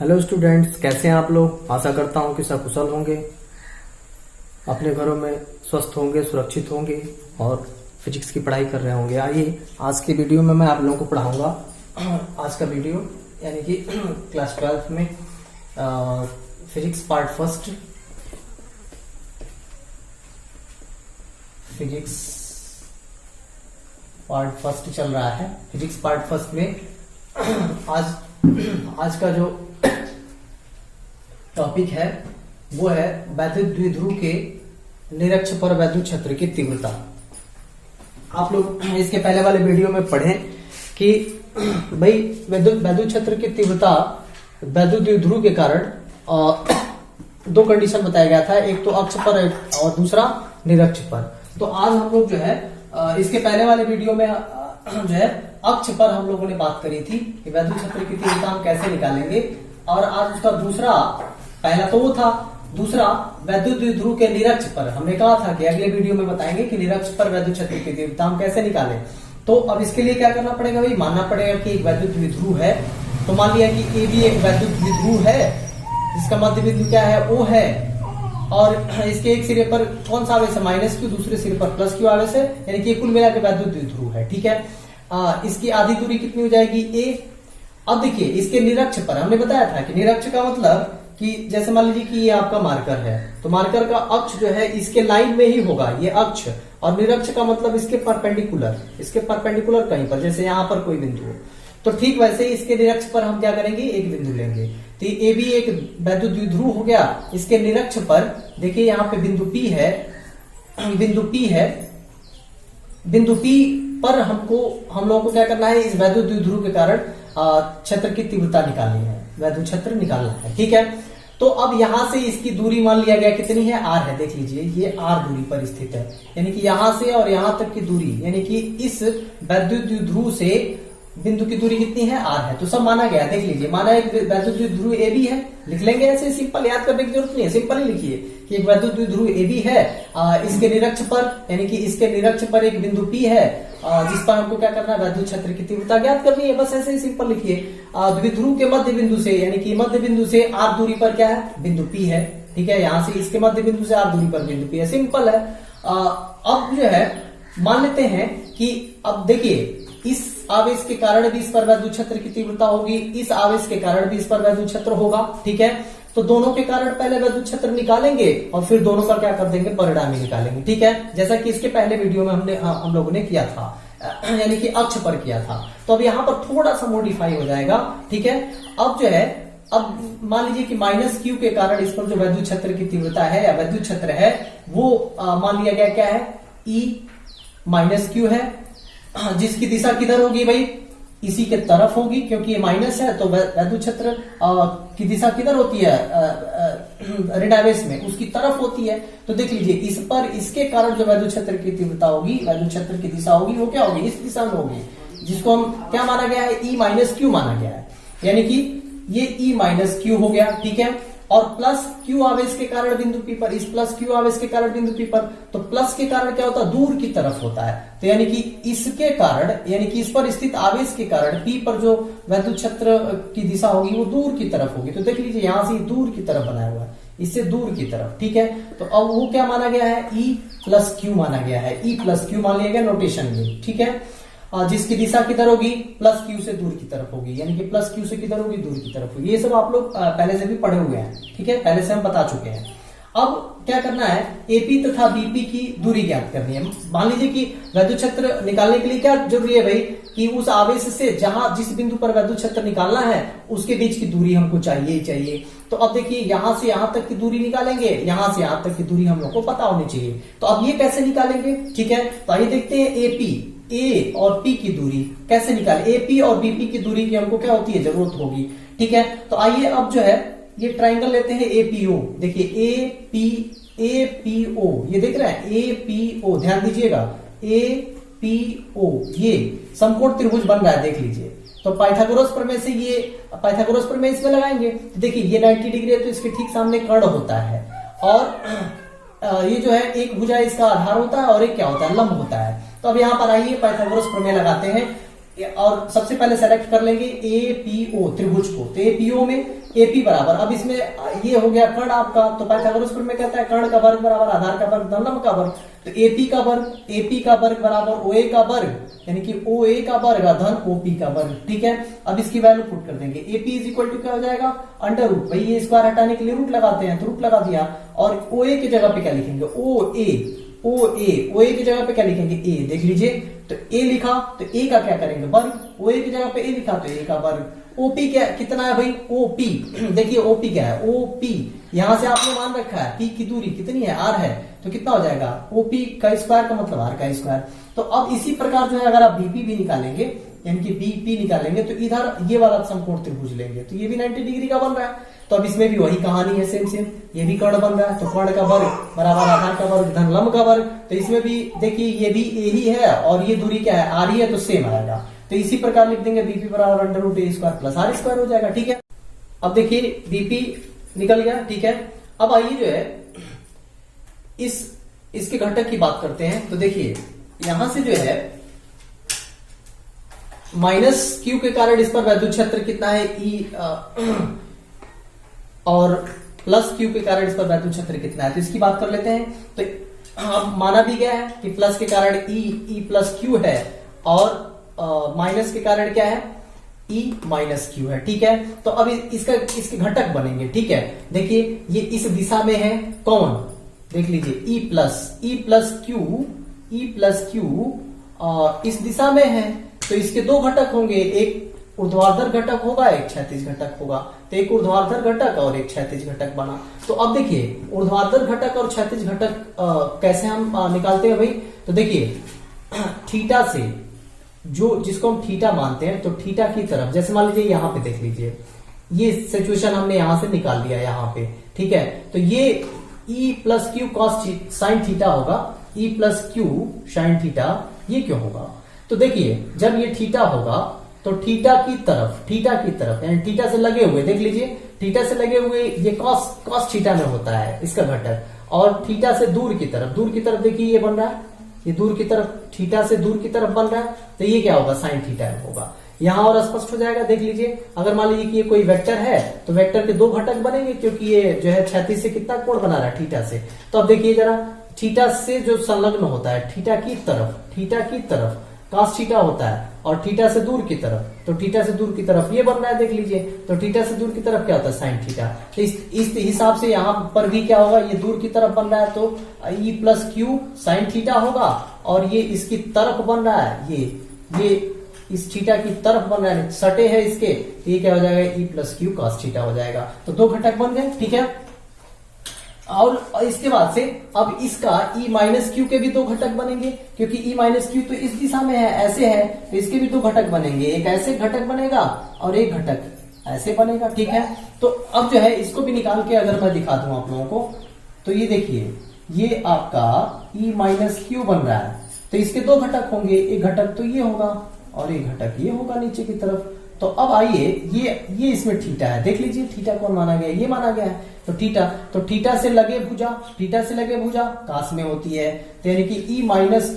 Hello students, कैसे हैं आप लोग। आशा करता हूं कि सब कुशल होंगे, अपने घरों में स्वस्थ होंगे, सुरक्षित होंगे और फिजिक्स की पढ़ाई कर रहे होंगे। आइए आज की वीडियो में मैं आप लोगों को पढ़ाऊंगा। आज का वीडियो यानी कि क्लास 12 में physics part first, physics part first चल रहा है। फिजिक्स पार्ट फर्स्ट में आज का जो टॉपिक है वो है वैद्युत द्विध्रुव के निरक्ष पर वैद्युत क्षेत्र की तीव्रता। आप लोग इसके पहले वाले वीडियो में पढ़ें कि भाई वैद्युत क्षेत्र की तीव्रता वैद्युत द्विध्रुव के कारण दो कंडीशन बताया गया था, एक तो अक्ष पर और दूसरा निरक्ष पर। तो आज हम लोग जो है इसके पहले वाले वीडियो में जो है अक्ष पर हम लोगों ने बात करी थी कि वैद्युत क्षेत्र की तीव्रता हम कैसे निकालेंगे, और आज उसका दूसरा, पहला तो वो था, दूसरा वैद्युत द्विध्रुव के निरक्ष पर हमने कहा था कि अगले वीडियो में बताएंगे कि निरक्ष पर वैद्युत क्षेत्र की तीव्रता हम कैसे निकालें। तो अब इसके लिए क्या करना पड़ेगा भाई, मानना पड़ेगा कि एक वैद्युत द्विध्रुव है। तो मान लिया कि ए भी एक वैद्युत द्विध्रुव है जिसका मध्य बिंदु क्या है, O है, और इसके एक सिरे पर कौन सा आवेश है, -q, दूसरे सिरे पर +q आवेश है, यानी कि कुल मिला के वैद्युत द्विध्रुव है। ठीक है, इसकी आधी दूरी कितनी हो जाएगी, a। अब देखिए इसके निरक्ष पर हमने बताया था कि निरक्ष का मतलब कि जैसे मान लीजिए कि ये आपका मार्कर है, तो मार्कर का अक्ष जो है इसके लाइन में ही होगा, ये अक्ष, और निरक्ष का मतलब इसके परपेंडिकुलर कहीं पर, जैसे यहाँ पर कोई बिंदु हो। तो ठीक वैसे ही इसके निरक्ष पर हम क्या करेंगे, एक बिंदु लेंगे। तो ए भी एक वैद्युत द्विध्रुव हो गया। इसके निरक्ष पर देखिए यहाँ पे बिंदु P है, बिंदु P पर हम लोगों को क्या करना है, इस वैद्युत द्विध्रुव के कारण क्षेत्र की तीव्रता निकालनी है, वैद्युत क्षेत्र निकालना है। ठीक है, तो अब यहां से इसकी दूरी मान लिया गया कितनी है, r है। देख लीजिए ये r दूरी पर स्थित है, यानी कि यहां से और यहां तक की दूरी, यानी कि इस वैद्युत द्विध्रुव से बिंदु की दूरी कितनी है, r है। तो सब माना गया, देख लीजिए, माना एक वैद्युत द्विध्रुव ए बी है, लिख लेंगे ऐसे, सिंपल, याद करने की जरूरत नहीं है, सिंपल ही लिखिए कि एक वैद्युत द्विध्रुव ए बी है। इसके निरक्ष पर, यानी कि इसके निरक्ष पर एक बिंदु P है, जिस पर हमको क्या करना है, वैद्युत क्षेत्र की तीव्रता ज्ञात करनी है। बस ऐसे ही सिंपल लिखिए। द्विध्रुव के मध्य बिंदु से, यानी कि मध्य बिंदु से r दूरी पर क्या है, बिंदु P है। ठीक है, यहां से इसके मध्य बिंदु से r दूरी पर बिंदु P है, सिंपल है। अब जो है मान लेते हैं कि अब देखिए इस आवेश के कारण भी इस पर वैद्युत क्षेत्र की तीव्रता होगी, इस आवेश के कारण भी इस पर वैद्युत क्षेत्र होगा। ठीक है, तो दोनों के कारण पहले वैद्युत क्षेत्र निकालेंगे और फिर दोनों का क्या कर देंगे, परिणामी निकालेंगे। ठीक है, जैसा कि इसके पहले वीडियो में हम लोगों ने किया था, यानी कि अक्ष पर किया था। तो अब यहाँ पर थोड़ा सा मॉडिफाई हो जाएगा। ठीक है, अब जो है, अब मान लीजिए कि -q के कारण इस पर जो वैद्युत क्षेत्र की तीव्रता है या वैद्युत क्षेत्र है वो मान लिया गया क्या है, E -q है, जिसकी दिशा किधर होगी भाई, इसी के तरफ होगी, क्योंकि ये माइनस है तो वैद्युत क्षेत्र की दिशा किधर होती है, ऋण आवेश में, उसकी तरफ होती है। तो देख लीजिए इस पर, इसके कारण जो वैद्युत क्षेत्र की तीव्रता होगी, वैद्युत क्षेत्र की दिशा होगी, वो क्या होगी, इस दिशा में होगी, जिसको हम क्या माना गया है, E -q माना गया है, यानी कि ये E -q हो गया। ठीक है, और +q आवेश के कारण बिंदु P पर, इस +q आवेश के कारण बिंदु P पर, तो प्लस के कारण क्या होता है, दूर की तरफ होता है। तो यानी कि इसके कारण, यानी कि इस पर स्थित आवेश के कारण P पर जो वैद्युत क्षेत्र की दिशा होगी वो दूर की तरफ होगी। तो देख लीजिए यहां से दूर की तरफ बनाया हुआ है, इससे दूर की तरफ। ठीक है, तो अब वो क्या माना गया है, E +q माना गया है, E +q मान लिया गया नोटेशन में। ठीक है, जिसकी दिशा किधर होगी, +q से दूर की तरफ होगी, यानी कि +q से किधर होगी, दूर की तरफ होगी। ये सब आप लोग पहले से भी पढ़े हुए हैं। ठीक है, पहले से हम बता चुके हैं। अब क्या करना है, AP तथा BP की दूरी ज्ञात करनी है। मान लीजिए कि वैद्युत क्षेत्र निकालने के लिए क्या जरूरी है भाई, कि उस आवेश से जहां जिस बिंदु पर वैद्युत क्षेत्र निकालना है उसके बीच की दूरी हमको चाहिए ही चाहिए। तो अब देखिए यहां से यहां तक की दूरी निकालेंगे, यहां से यहां तक की दूरी हम लोग को पता होनी चाहिए। तो अब ये कैसे निकालेंगे, ठीक है, तो आइए देखते हैं AP, A और P की दूरी कैसे निकाले। AP और BP की दूरी की हमको क्या होती है, जरूरत होगी। ठीक है, तो आइए अब जो है ये ट्राइंगल लेते हैं APO। देखिए APO, ये देख रहे हैं APO, ध्यान दीजिएगा, APO, ये समकोण त्रिभुज बन रहा है, देख लीजिए। तो पाइथागोरस प्रमेय से, ये पाइथागोरस प्रमेय इसमें लगाएंगे। तो देखिए ये 90 डिग्री है, तो इसके ठीक सामने कर्ण होता है, और ये जो है एक भुजा इसका आधार होता है और एक क्या होता है, लंब होता है। तो अब यहाँ पर आइए पाइथागोरस प्रमेय लगाते हैं। और सबसे पहले सेलेक्ट कर लेंगे एपीओ त्रिभुज को। तो एपीओ में एपी बराबर, अब इसमें ये हो गया कर्ण आपका, तो पाइथागोरस प्रमेय कहता है कर्ण का वर्ग बराबर आधार का वर्ग धन लंब का वर्ग। तो एपी का वर्ग बराबर ओए का वर्ग, यानी कि ओए का वर्ग धन ओपी का वर्ग। ठीक है, अब इसकी वैल्यू पुट कर देंगे। एपी इज इक्वल टू क्या हो जाएगा, अंडर रूट, भाई ये स्क्वायर हटाने के लिए रूट लगाते हैं, तो रूट लगा दिया। और ओए की जगह पे क्या लिखेंगे, ओए की जगह पे क्या लिखेंगे, ए। देख लीजिए, तो ए लिखा तो ए का क्या करेंगे, वर्ग। ओए की जगह पे ए लिखा तो ए का वर्ग। ओपी क्या कितना है भाई, ओपी देखिए ओपी क्या है, ओपी यहां से आपने मान रखा है, पी की दूरी कितनी है, आर है, तो कितना हो जाएगा, ओपी का स्क्वायर का मतलब आर का स्क्वायर। तो अब इसी प्रकार जो है अगर आप बीपी भी निकालेंगे, यानी कि बीपी निकालेंगे, तो इधर ये वाला समकोण त्रिभुज लेंगे, तो ये भी 90 डिग्री का बन रहा है। तो अब इसमें भी वही कहानी है, सेम ये भी कर्ण बन रहा है, तो कर्ण का वर्ग बराबर आधार का वर्ग धन लंब का वर्ग। तो इसमें भी देखिए ये भी ए ही है और ये दूरी क्या है, आर ही है, तो सेम आएगा। तो इसी प्रकार लिख देंगे बीपी बराबर under root a square plus r square हो जाएगा। ठीक है, अब देखिए बीपी निकल गया। ठीक है, अब आइए जो है इसके घटक की बात करते हैं। तो देखिए यहां से जो है माइनस क्यू के कारण इस पर वैद्युत क्षेत्र कितना है, ई और प्लस क्यू के कारण इस पर वैद्युत क्षेत्र कितना है, तो इसकी बात कर लेते हैं। तो अब माना भी गया है कि प्लस के कारण ई प्लस क्यू है और माइनस के कारण क्या है, ई माइनस क्यू है। ठीक है, तो अब इसके घटक बनेंगे। ठीक है, देखिए ये इस दिशा में है कौन, देख लीजिए ई प्लस क्यू इस दिशा में है, तो इसके दो घटक होंगे, एक ऊर्ध्वाधर घटक होगा, एक क्षैतिज घटक होगा। तो एक ऊर्ध्वाधर घटक और एक क्षैतिज घटक बना। तो अब देखिए ऊर्ध्वाधर घटक और क्षैतिज घटक कैसे हम निकालते हैं भाई। तो देखिए थीटा से जिसको हम थीटा मानते हैं, तो थीटा की तरफ, जैसे मान लीजिए यहां पे देख लीजिए, ये सिचुएशन हमने यहां से निकाल लिया यहां पे। ठीक है, तो ये E plus Q cos sine theta होगा, E plus Q sine theta, ये क्यों होगा, तो देखिए जब ये थीटा होगा तो थीटा की तरफ यानी थीटा से लगे हुए, देख लीजिए थीटा से लगे हुए ये कॉस थीटा में होता है इसका घटक, और थीटा से दूर की तरफ देखिए ये बन रहा है, ये दूर की तरफ, थीटा से दूर की तरफ बन रहा है, तो ये क्या होगा, साइन थीटा होगा। यहां और स्पष्ट हो जाएगा, देख लीजिए अगर मान लीजिए कि ये कोई वेक्टर है तो वेक्टर के दो घटक बनेंगे, क्योंकि ये जो है क्षैतिज से कितना कोण बना रहा है, थीटा से। तो अब देखिए जरा, थीटा से जो संलग्न होता है, थीटा की तरफ cos थीटा होता है, और थीटा से दूर की तरफ, तो थीटा से दूर की तरफ ये बन रहा है, देख लीजिए, तो थीटा से दूर की तरफ क्या होता है, साइन थीटा। तो इस हिसाब से यहां पर भी क्या होगा, ये दूर की तरफ बन रहा है, तो ई प्लस क्यू साइन थीटा होगा, और ये इसकी तरफ बन रहा है, ये इस थीटा की तरफ बन रहा है, सटे है इसके, तो ये क्या हो जाएगा, ई प्लस क्यू कॉस थीटा हो जाएगा। तो दो घटक बन गए। ठीक है, और इसके बाद से अब इसका ई माइनस क्यू के भी दो घटक बनेंगे, क्योंकि ई माइनस क्यू तो इस दिशा में है, ऐसे है, तो इसके भी दो घटक बनेंगे, एक ऐसे घटक बनेगा और एक घटक ऐसे बनेगा। ठीक है, तो अब जो है इसको भी निकाल के अगर मैं दिखा दूं आप लोगों को, तो ये देखिए ये आपका ई माइनस क्यू बन रहा है, तो इसके दो घटक होंगे, एक घटक तो ये होगा और एक घटक ये होगा नीचे की तरफ। तो अब आइए ये इसमें थीटा है, देख लीजिए थीटा कौन माना गया है, ये माना गया है, तो थीटा से लगे भुजा कास में होती है, तो यानी कि E minus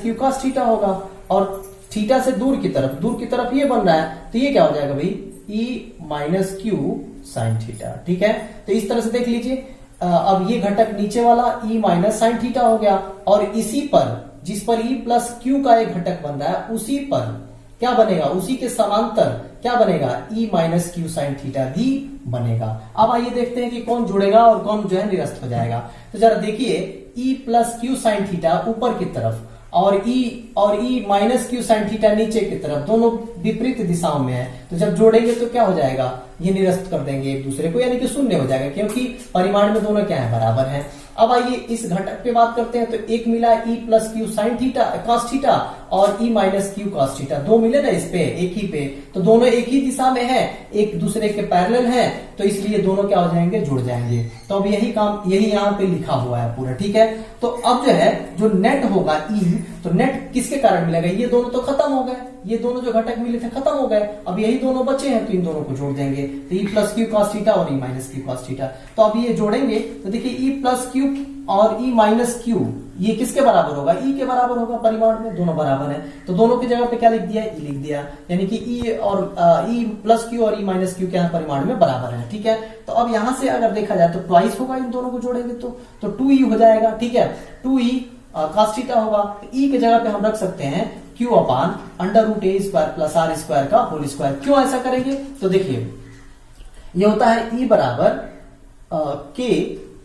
Q cos theta होगा, और थीटा से दूर की तरफ ये बन रहा है, तो ये क्या हो जाएगा भाई, E minus Q sine theta. ठीक है, तो इस तरह से देख लीजिए, अब ये घटक नीचे वाला ई माइनस साइन थीटा हो गया, और इसी पर जिस पर ई प्लस क्यू का एक घटक बन रहा है, उसी पर क्या बनेगा, उसी के समांतर क्या बनेगा, E minus Q sine theta भी बनेगा। अब आइए देखते हैं कि कौन जुड़ेगा और कौन जो है निरस्त हो जाएगा। तो जरा देखिए, ई प्लस क्यू साइन थीटा ऊपर की तरफ और E minus Q sine theta नीचे की तरफ, दोनों विपरीत दिशाओं में है, तो जब जोड़ेंगे तो क्या हो जाएगा, ये निरस्त कर देंगे एक दूसरे को, यानी कि शून्य हो जाएगा, क्योंकि परिमाण में दोनों क्या है, बराबर है। अब आइए इस घटक पे बात करते हैं, तो एक मिला ई plus Q sine theta cos theta और E minus Q cos theta, दो मिले ना इस पे, एक ही पे, तो दोनों एक ही दिशा में है, एक दूसरे के पैरेलल है, तो इसलिए दोनों क्या हो जाएंगे, जुड़ जाएंगे। तो अब यही यहाँ पे लिखा हुआ है पूरा। ठीक है, तो अब जो है जो नेट होगा ई, तो नेट किसके कारण मिलेगा, ये दोनों तो खत्म हो गए, ये दोनों जो घटक मिले थे खत्म हो गए, अब यही दोनों बचे हैं, तो इन दोनों को जोड़ देंगे, तो ई प्लस क्यू कॉस थीटा और E minus Q cos theta. तो अब ये जोड़ेंगे तो देखिए ई प्लस क्यू और E माइनस क्यू ये किसके बराबर होगा? E के बराबर होगा परिमाण में, दोनों बराबर है। तो दोनों की जगह पे क्या लिख दिया? E लिख दिया, यानी कि E और E प्लस क्यू और E माइनस क्यू क्या परिमाण में बराबर है। ठीक है, तो अब यहां से अगर देखा जाए तो ट्वाइस होगा, इन दोनों को जोड़ेंगे तो 2E हो जाएगा। ठीक है, 2E cos थीटा होगा। E की जगह पे हम रख सकते हैं Q upon under root a square plus r square का होल स्क्वायर। क्यों ऐसा करेंगे? तो देखिए ये होता है E बराबर K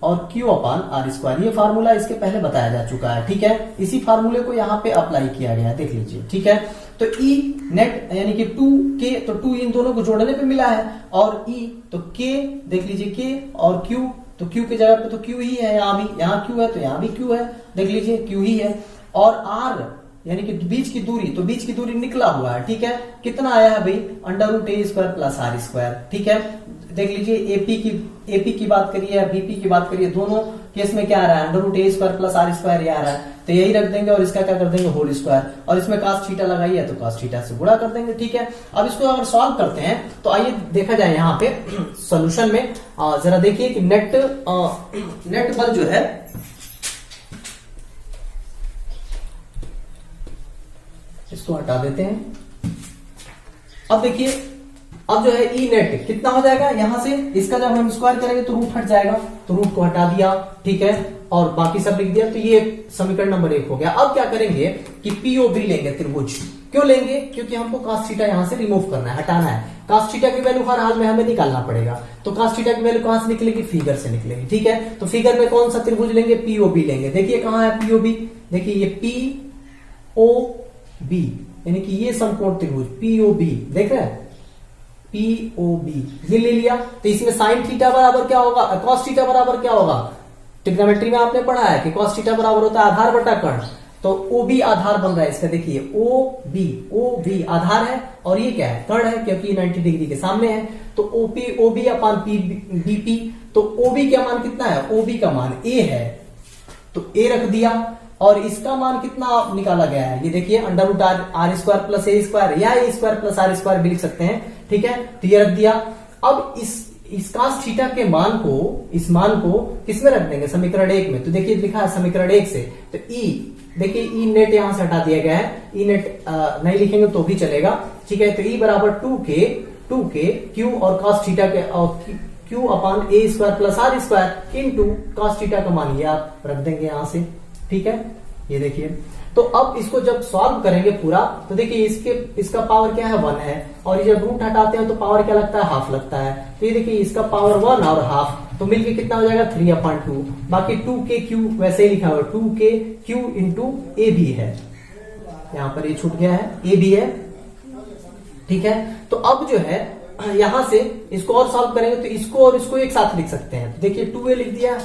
और Q अपान आर स्क्वायर। ये फार्मूला इसके पहले बताया जा चुका है। ठीक है, इसी फार्मूले को यहाँ पे अप्लाई किया गया है, देख लीजिए। ठीक है, तो E नेट यानी कि 2K, तो 2 इन दोनों को जोड़ने पे मिला है, और E तो K देख लीजिए, K और Q, तो Q की जगह पे तो Q ही है, यहाँ भी, यहाँ Q है तो यहाँ भी Q है, देख लीजिए Q ही है। और R यानी कि बीच की दूरी, तो बीच की दूरी निकला हुआ है। ठीक है, कितना आया है भाई? Under root a square plus r square. ठीक है, देख लीजिए एपी की बात करिए या बीपी की बात करिए, दोनों केस में क्या आ रहा है? Under root a square plus r square ये आ रहा है, तो यही रख देंगे और इसका क्या कर देंगे? होल स्क्वायर, और इसमें cos थीटा लगाई है तो cos थीटा से गुणा कर देंगे। ठीक है, अब इसको अगर सॉल्व करते हैं तो आइए देखा जाए यहाँ पे सोल्यूशन में। जरा देखिए कि नेट बल जो है, इसको हटा देते हैं। अब देखिए, अब जो है ई नेट कितना हो जाएगा? यहां से इसका जब हम स्क्वायर करेंगे तो रूट हट जाएगा, तो रूट को हटा दिया। ठीक है, और बाकी सब लिख दिया, तो ये समीकरण नंबर 1 हो गया। अब क्या करेंगे कि पीओबी लेंगे, त्रिभुज। क्यों लेंगे? क्योंकि हमको cos थीटा यहां से रिमूव करना है, हटाना है। cos थीटा की वैल्यू हर हाल में हमें निकालना पड़ेगा, तो cos थीटा की वैल्यू कहां से निकलेगी? फिगर से निकलेगी। ठीक है, तो फिगर में कौन सा त्रिभुज लेंगे? पीओबी लेंगे। देखिए कहां है पीओबी? देखिए ये पीओबी यानी कि ये समकोण त्रिभुज पीओबी, देख रहे हैं? पीओबी ये ले लिया, तो इसमें साइन थीटा बराबर क्या होगा? cos थीटा बराबर क्या होगा? ट्रिग्नोमेट्री में आपने पढ़ा है कि cos थीटा बराबर होता है आधार बटा कर्ण, तो ओबी आधार बन रहा है इसका। देखिए ओबी आधार है और ये क्या है? कर्ण है, क्योंकि 90 डिग्री के सामने है। तो ओबी अपान बीपी, तो ओबी का मान कितना है? ओबी का मान ए है, तो ए रख दिया, और इसका मान कितना निकाला गया है? ये देखिए under root r square plus a square, या a square plus r square भी लिख सकते हैं। ठीक है, तो ये रख दिया। अब इस cos थीटा के मान को, इस मान को किसमें रख देंगे? समीकरण 1 में। तो देखिए लिखा है समीकरण 1 से, तो E देखिए ई नेट यहां से हटा दिया गया है, ई नेट नहीं लिखेंगे तो भी चलेगा। ठीक है, तो E बराबर 2K Q और cos थीटा के, और Q upon a square plus r square into cos theta का मान ये आप रख देंगे यहां से। ठीक है, ये देखिए, तो अब इसको जब सॉल्व करेंगे पूरा, तो देखिए इसका पावर क्या है? 1 है, और ये जब रूट हटाते हैं तो पावर क्या लगता है? हाफ लगता है। तो ये देखिए इसका पावर 1 और हाफ, तो मिलके कितना हो जाएगा? 3/2। बाकी 2KQ वैसे ही लिखा हुआ 2KQ इंटू ए भी है, यहां पर ये छूट गया है, ए भी है। ठीक है, तो अब जो है यहां से इसको और सॉल्व करेंगे तो इसको और इसको एक साथ लिख सकते हैं। तो देखिए 2A लिख दिया,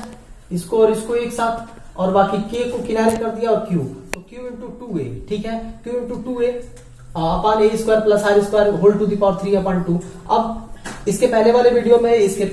इसको और इसको एक साथ, और बाकी K को किनारे कर दिया, और Q, तो Q इंटू 2A। ठीक है, Q into 2A upon a square plus r square whole to the power 3/2। अब इसके पहले वाले वीडियो में इसके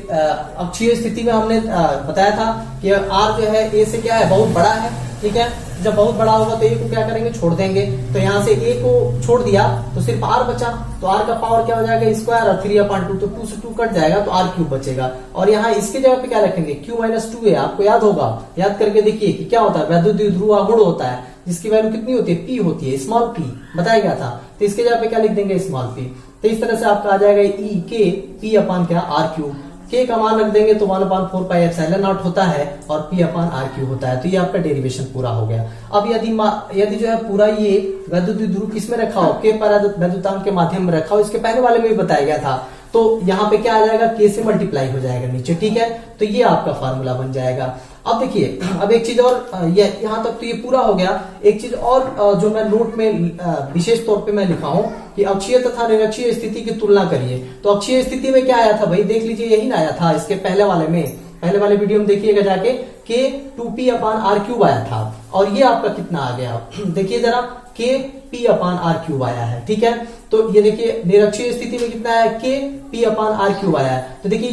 अक्षीय स्थिति में हमने बताया था कि R जो है A से क्या है? बहुत बड़ा है। ठीक है, जब बहुत बड़ा होगा तो A को क्या करेंगे? छोड़ देंगे, तो यहाँ से A को छोड़ दिया तो सिर्फ R बचा, तो R का पावर क्या हो जाएगा? स्क्वायर, और 3/2, तो 2 से 2 कट जाएगा तो R क्यूब बचेगा। और यहाँ इसके जगह पे क्या रखेंगे? Q minus 2A। आपको याद होगा, याद करके देखिए कि क्या होता है? वैद्युत द्विध्रुव आघूर्ण होता है, जिसकी वैल्यू कितनी होती है? P होती है, स्मॉल p बताया गया था। तो इसके जगह पे क्या लिख देंगे? Small p। तो इस तरह से आपका आ जाएगा E K P अपान क्या? R cube. K का मान रख देंगे तो 1/4 पाई एप्सिलॉन नॉट होता है, और P अपान R क्यूब होता है। तो ये आपका डेरिवेशन पूरा हो गया। अब यदि जो है पूरा ये वैद्युत द्विध्रुव किसमें रखा हो? K परावैद्युतांक के माध्यम में रखा हो, इसके पहले वाले में भी बताया गया था। तो यहाँ पे क्या आ जाएगा? K से मल्टीप्लाई हो जाएगा नीचे। ठीक है, तो ये आपका फार्मूला बन जाएगा। अब देखिए, अब एक चीज और, यहाँ तक तो ये पूरा हो गया। एक चीज और जो मैं नोट में विशेष तौर पे मैं लिखा हूं कि अक्षीय तथा निरक्षीय स्थिति की तुलना करिए। तो अक्षीय स्थिति में क्या आया था भाई? देख लीजिए, यही ना आया था इसके पहले वाले में, पहले वाले वीडियो में देखिएगा जाके, K 2P अपान R क्यूब आया था, और ये आपका कितना आ गया? देखिए जरा, K P अपान R क्यूब आया है। ठीक है, तो ये देखिए निरक्षीय स्थिति में कितना है? K P अपान R क्यूब आया है। तो देखिए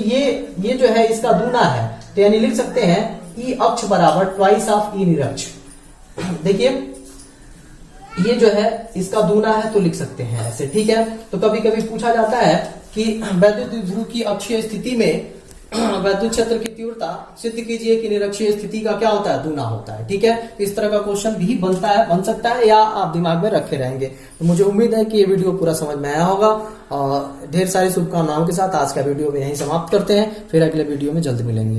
ये जो है इसका दूना है, तो यानी लिख सकते हैं E अक्ष बराबर ट्वाइस ऑफ E निरक्ष। देखिए ये जो है इसका दूना है, तो लिख सकते हैं ऐसे। ठीक है, तो कभी कभी पूछा जाता है कि वैद्युत द्विध्रुव की अक्षीय स्थिति में वैद्युत क्षेत्र की तीव्रता सिद्ध कीजिए कि निरक्षीय स्थिति का क्या होता है, दूना होता है। ठीक है, इस तरह का क्वेश्चन भी बन सकता है या आप दिमाग में रखे रहेंगे। तो मुझे उम्मीद है कि ये वीडियो पूरा समझ में आया होगा और ढेर सारी शुभकामनाओं के साथ आज का वीडियो में यहीं समाप्त करते हैं, फिर अगले वीडियो में जल्द मिलेंगे।